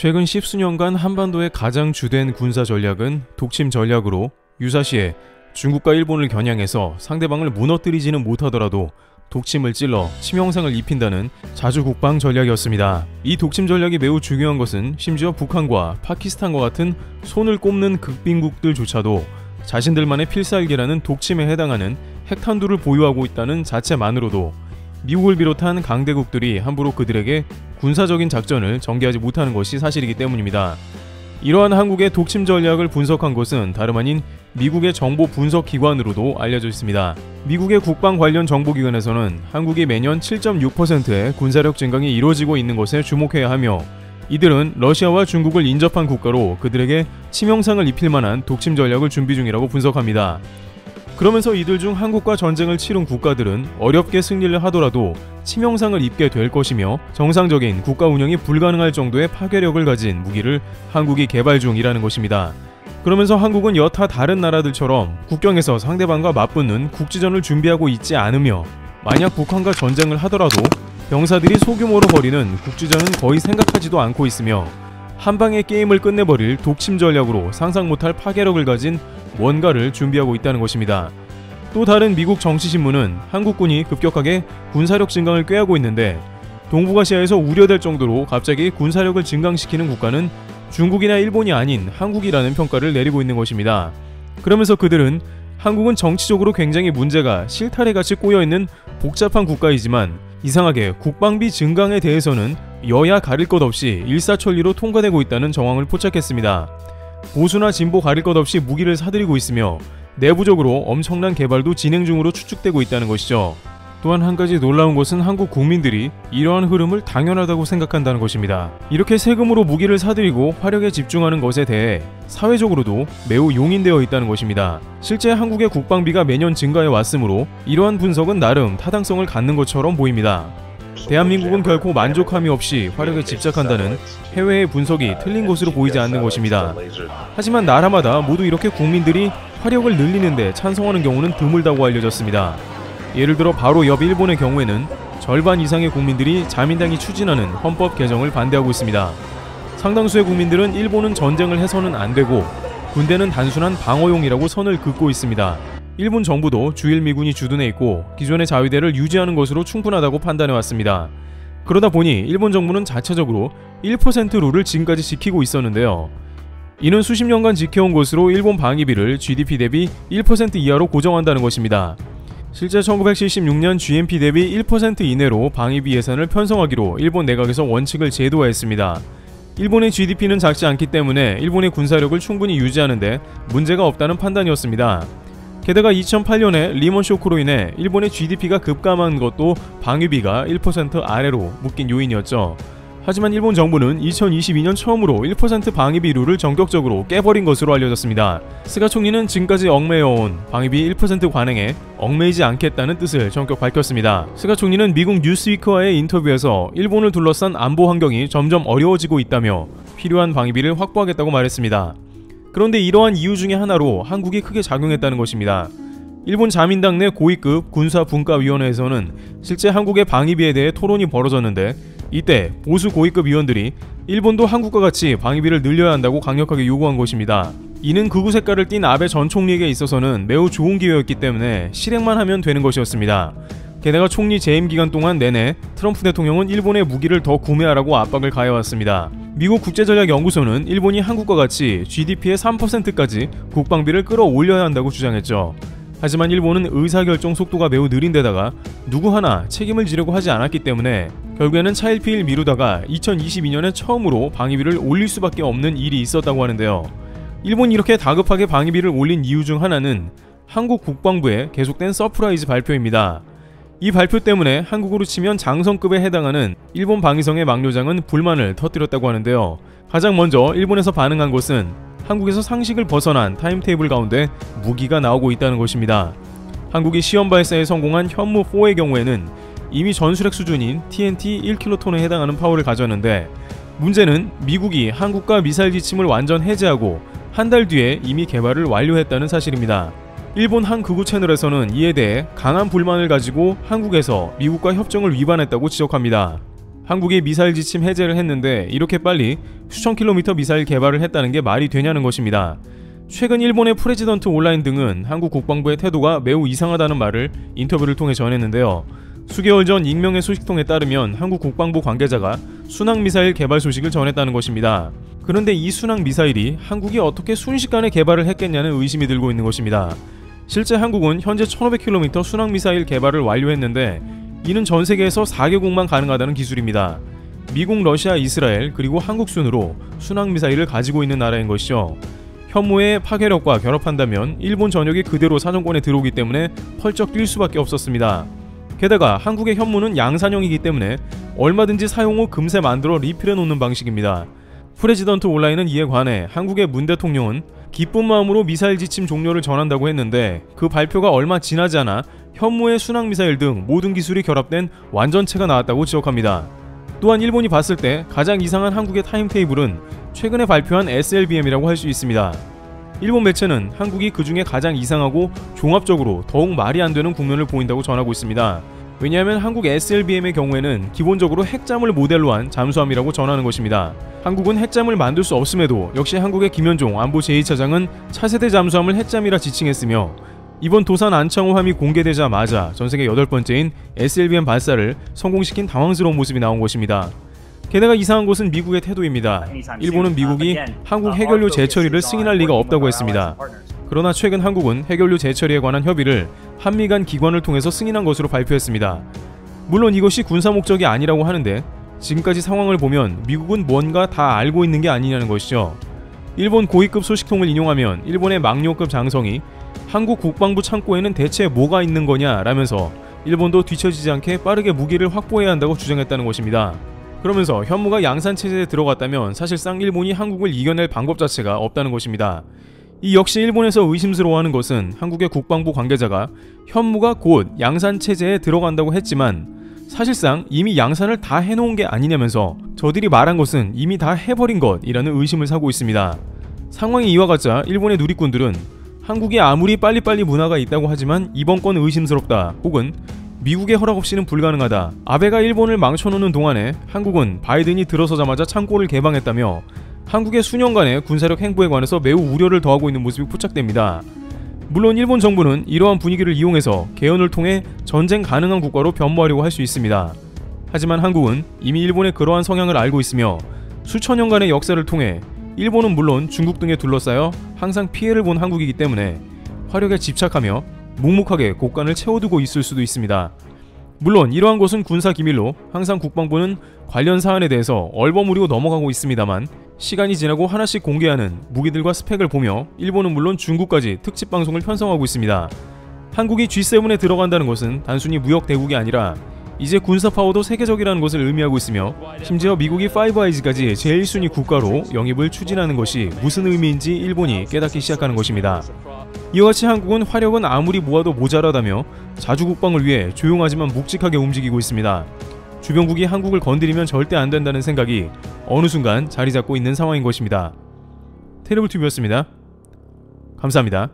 최근 10수년간 한반도의 가장 주된 군사 전략은 독침 전략으로 유사시에 중국과 일본을 겨냥해서 상대방을 무너뜨리지는 못하더라도 독침을 찔러 치명상을 입힌다는 자주국방 전략이었습니다. 이 독침 전략이 매우 중요한 것은 심지어 북한과 파키스탄과 같은 손을 꼽는 극빈국들조차도 자신들만의 필살기라는 독침에 해당하는 핵탄두를 보유하고 있다는 자체만으로도 미국을 비롯한 강대국들이 함부로 그들에게 군사적인 작전을 전개하지 못하는 것이 사실이기 때문입니다. 이러한 한국의 독침 전략을 분석한 것은 다름 아닌 미국의 정보 분석 기관으로도 알려져 있습니다. 미국의 국방 관련 정보기관에서는 한국이 매년 7.6%의 군사력 증강이 이루어지고 있는 것에 주목해야 하며, 이들은 러시아와 중국을 인접한 국가로 그들에게 치명상을 입힐 만한 독침 전략을 준비 중이라고 분석합니다. 그러면서 이들 중 한국과 전쟁을 치른 국가들은 어렵게 승리를 하더라도 치명상을 입게 될 것이며 정상적인 국가 운영이 불가능할 정도의 파괴력을 가진 무기를 한국이 개발 중이라는 것입니다. 그러면서 한국은 여타 다른 나라들처럼 국경에서 상대방과 맞붙는 국지전을 준비하고 있지 않으며, 만약 북한과 전쟁을 하더라도 병사들이 소규모로 벌이는 국지전은 거의 생각하지도 않고 있으며, 한방의 게임을 끝내버릴 독침 전략으로 상상 못할 파괴력을 가진 뭔가를 준비하고 있다는 것입니다. 또 다른 미국 정치신문은 한국군이 급격하게 군사력 증강을 꾀하고 있는데, 동북아시아에서 우려될 정도로 갑자기 군사력을 증강시키는 국가는 중국이나 일본이 아닌 한국이라는 평가를 내리고 있는 것입니다. 그러면서 그들은 한국은 정치적으로 굉장히 문제가 실타래같이 꼬여있는 복잡한 국가이지만 이상하게 국방비 증강에 대해서는 여야 가릴 것 없이 일사천리로 통과되고 있다는 정황을 포착했습니다. 보수나 진보 가릴 것 없이 무기를 사들이고 있으며 내부적으로 엄청난 개발도 진행 중으로 추측되고 있다는 것이죠. 또한 한 가지 놀라운 것은 한국 국민들이 이러한 흐름을 당연하다고 생각한다는 것입니다. 이렇게 세금으로 무기를 사들이고 화력에 집중하는 것에 대해 사회적으로도 매우 용인되어 있다는 것입니다. 실제 한국의 국방비가 매년 증가해 왔으므로 이러한 분석은 나름 타당성을 갖는 것처럼 보입니다. 대한민국은 결코 만족함이 없이 화력에 집착한다는 해외의 분석이 틀린 것으로 보이지 않는 것입니다. 하지만 나라마다 모두 이렇게 국민들이 화력을 늘리는데 찬성하는 경우는 드물다고 알려졌습니다. 예를 들어 바로 옆 일본의 경우에는 절반 이상의 국민들이 자민당이 추진하는 헌법 개정을 반대하고 있습니다. 상당수의 국민들은 일본은 전쟁을 해서는 안 되고 군대는 단순한 방어용이라고 선을 긋고 있습니다. 일본 정부도 주일미군이 주둔해 있고 기존의 자위대를 유지하는 것으로 충분하다고 판단해 왔습니다. 그러다 보니 일본 정부는 자체적으로 1% 룰을 지금까지 지키고 있었는데요. 이는 수십 년간 지켜온 것으로 일본 방위비를 GDP 대비 1% 이하로 고정한다는 것입니다. 실제 1976년 GNP 대비 1% 이내로 방위비 예산을 편성하기로 일본 내각에서 원칙을 제도화했습니다. 일본의 GDP는 작지 않기 때문에 일본의 군사력을 충분히 유지하는데 문제가 없다는 판단이었습니다. 게다가 2008년에 리먼 쇼크로 인해 일본의 GDP가 급감한 것도 방위비가 1% 아래로 묶인 요인이었죠. 하지만 일본 정부는 2022년 처음으로 1% 방위비 룰을 전격적으로 깨버린 것으로 알려졌습니다. 스가 총리는 지금까지 얽매여온 방위비 1% 관행에 얽매이지 않겠다는 뜻을 전격 밝혔습니다. 스가 총리는 미국 뉴스위크와의 인터뷰에서 일본을 둘러싼 안보 환경이 점점 어려워지고 있다며 필요한 방위비를 확보하겠다고 말했습니다. 그런데 이러한 이유 중에 하나로 한국이 크게 작용했다는 것입니다. 일본 자민당 내 고위급 군사분과위원회에서는 실제 한국의 방위비에 대해 토론이 벌어졌는데, 이때 보수 고위급 위원들이 일본도 한국과 같이 방위비를 늘려야 한다고 강력하게 요구한 것입니다. 이는 극우 색깔을 띤 아베 전 총리에게 있어서는 매우 좋은 기회였기 때문에 실행만 하면 되는 것이었습니다. 게다가 총리 재임 기간 동안 내내 트럼프 대통령은 일본의 무기를 더 구매하라고 압박을 가해왔습니다. 미국 국제전략연구소는 일본이 한국과 같이 GDP의 3%까지 국방비를 끌어올려야 한다고 주장했죠. 하지만 일본은 의사결정 속도가 매우 느린 데다가 누구 하나 책임을 지려고 하지 않았기 때문에 결국에는 차일피일 미루다가 2022년에 처음으로 방위비를 올릴 수밖에 없는 일이 있었다고 하는데요. 일본이 이렇게 다급하게 방위비를 올린 이유 중 하나는 한국 국방부의 계속된 서프라이즈 발표입니다. 이 발표 때문에 한국으로 치면 장성급에 해당하는 일본 방위성의 막료장은 불만을 터뜨렸다고 하는데요. 가장 먼저 일본에서 반응한 것은 한국에서 상식을 벗어난 타임테이블 가운데 무기가 나오고 있다는 것입니다. 한국이 시험 발사에 성공한 현무4의 경우에는 이미 전술핵 수준인 TNT 1킬로톤에 해당하는 파워를 가졌는데, 문제는 미국이 한국과 미사일 지침을 완전 해제하고 한 달 뒤에 이미 개발을 완료했다는 사실입니다. 일본 한 극우 채널에서는 이에 대해 강한 불만을 가지고 한국에서 미국과 협정을 위반했다고 지적합니다. 한국이 미사일 지침 해제를 했는데 이렇게 빨리 수천 킬로미터 미사일 개발을 했다는 게 말이 되냐는 것입니다. 최근 일본의 프레지던트 온라인 등은 한국 국방부의 태도가 매우 이상하다는 말을 인터뷰를 통해 전했는데요. 수개월 전 익명의 소식통에 따르면 한국 국방부 관계자가 순항미사일 개발 소식을 전했다는 것입니다. 그런데 이 순항미사일이 한국이 어떻게 순식간에 개발을 했겠냐는 의심이 들고 있는 것입니다. 실제 한국은 현재 1500km 순항미사일 개발을 완료했는데 이는 전 세계에서 4개국만 가능하다는 기술입니다. 미국, 러시아, 이스라엘 그리고 한국 순으로 순항미사일을 가지고 있는 나라인 것이죠. 현무의 파괴력과 결합한다면 일본 전역이 그대로 사정권에 들어오기 때문에 펄쩍 뛸 수밖에 없었습니다. 게다가 한국의 현무는 양산형이기 때문에 얼마든지 사용 후 금세 만들어 리필해 놓는 방식입니다. 프레지던트 온라인은 이에 관해 한국의 문 대통령은 기쁜 마음으로 미사일 지침 종료를 전한다고 했는데 그 발표가 얼마 지나지 않아 현무의 순항미사일 등 모든 기술이 결합된 완전체가 나왔다고 지적합니다. 또한 일본이 봤을 때 가장 이상한 한국의 타임테이블은 최근에 발표한 SLBM이라고 할 수 있습니다. 일본 매체는 한국이 그 중에 가장 이상하고 종합적으로 더욱 말이 안 되는 국면을 보인다고 전하고 있습니다. 왜냐하면 한국 SLBM의 경우에는 기본적으로 핵잠을 모델로 한 잠수함이라고 전하는 것입니다. 한국은 핵잠을 만들 수 없음에도 역시 한국의 김현종 안보 제2차장은 차세대 잠수함을 핵잠이라 지칭했으며 이번 도산 안창호함이 공개되자마자 전세계 8번째인 SLBM 발사를 성공시킨 당황스러운 모습이 나온 것입니다. 게다가 이상한 것은 미국의 태도입니다. 일본은 미국이 한국 해결료 재처리를 승인할 리가 없다고 했습니다. 그러나 최근 한국은 해결료 재처리에 관한 협의를 한미 간 기관을 통해서 승인한 것으로 발표했습니다. 물론 이것이 군사 목적이 아니라고 하는데 지금까지 상황을 보면 미국은 뭔가 다 알고 있는 게 아니냐는 것이죠. 일본 고위급 소식통을 인용하면 일본의 막료급 장성이 한국 국방부 창고에는 대체 뭐가 있는 거냐 라면서 일본도 뒤처지지 않게 빠르게 무기를 확보해야 한다고 주장했다는 것입니다. 그러면서 현무가 양산체제에 들어갔다면 사실상 일본이 한국을 이겨낼 방법 자체가 없다는 것입니다. 이 역시 일본에서 의심스러워하는 것은 한국의 국방부 관계자가 현무가 곧 양산체제에 들어간다고 했지만 사실상 이미 양산을 다 해놓은 게 아니냐면서 저들이 말한 것은 이미 다 해버린 것이라는 의심을 사고 있습니다. 상황이 이와 같자 일본의 누리꾼들은 한국이 아무리 빨리빨리 문화가 있다고 하지만 이번 건 의심스럽다 혹은 미국의 허락 없이는 불가능하다. 아베가 일본을 망쳐놓는 동안에 한국은 바이든이 들어서자마자 창고를 개방했다며 한국의 수년간의 군사력 행보에 관해서 매우 우려를 더하고 있는 모습이 포착됩니다. 물론 일본 정부는 이러한 분위기를 이용해서 개헌을 통해 전쟁 가능한 국가로 변모하려고 할 수 있습니다. 하지만 한국은 이미 일본의 그러한 성향을 알고 있으며 수천 년간의 역사를 통해 일본은 물론 중국 등에 둘러싸여 항상 피해를 본 한국이기 때문에 화력에 집착하며 묵묵하게 곡간을 채워두고 있을 수도 있습니다. 물론 이러한 것은 군사 기밀로 항상 국방부는 관련 사안에 대해서 얼버무리고 넘어가고 있습니다만 시간이 지나고 하나씩 공개하는 무기들과 스펙을 보며 일본은 물론 중국까지 특집 방송을 편성하고 있습니다. 한국이 G7에 들어간다는 것은 단순히 무역 대국이 아니라 이제 군사 파워도 세계적이라는 것을 의미하고 있으며 심지어 미국이 파이브 아이즈까지 제1순위 국가로 영입을 추진하는 것이 무슨 의미인지 일본이 깨닫기 시작하는 것입니다. 이와 같이 한국은 화력은 아무리 모아도 모자라다며 자주 국방을 위해 조용하지만 묵직하게 움직이고 있습니다. 주변국이 한국을 건드리면 절대 안 된다는 생각이 어느 순간 자리 잡고 있는 상황인 것입니다. 테레블TV였습니다. 감사합니다.